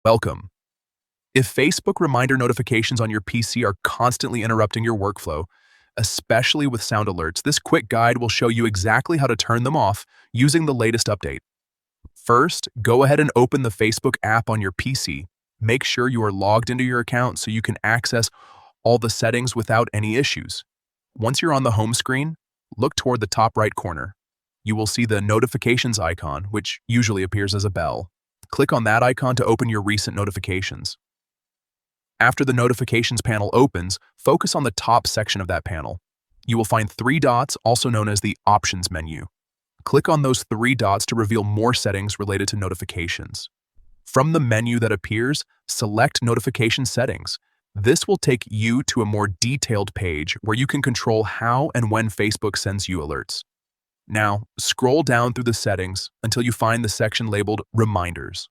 Welcome. If Facebook reminder notifications on your PC are constantly interrupting your workflow, especially with sound alerts, this quick guide will show you exactly how to turn them off using the latest update. First, go ahead and open the Facebook app on your PC. Make sure you are logged into your account so you can access all the settings without any issues. Once you're on the home screen, look toward the top right corner. You will see the notifications icon, which usually appears as a bell. Click on that icon to open your recent notifications. After the notifications panel opens, focus on the top section of that panel. You will find three dots, also known as the Options menu. Click on those three dots to reveal more settings related to notifications. From the menu that appears, select Notification Settings. This will take you to a more detailed page where you can control how and when Facebook sends you alerts. Now, scroll down through the settings until you find the section labeled Reminders.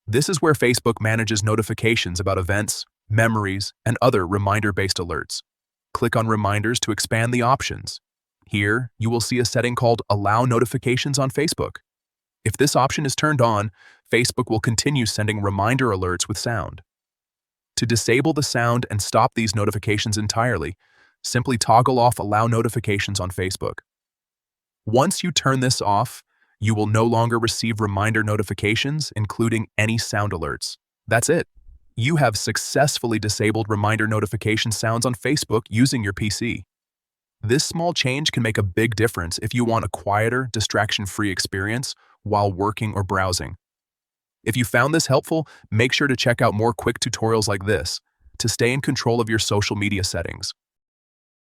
This is where Facebook manages notifications about events, memories, and other reminder-based alerts. Click on Reminders to expand the options. Here, you will see a setting called Allow Notifications on Facebook. If this option is turned on, Facebook will continue sending reminder alerts with sound. To disable the sound and stop these notifications entirely, simply toggle off Allow Notifications on Facebook. Once you turn this off, you will no longer receive reminder notifications, including any sound alerts. That's it. You have successfully disabled reminder notification sounds on Facebook using your PC. This small change can make a big difference if you want a quieter, distraction-free experience while working or browsing. If you found this helpful, make sure to check out more quick tutorials like this to stay in control of your social media settings.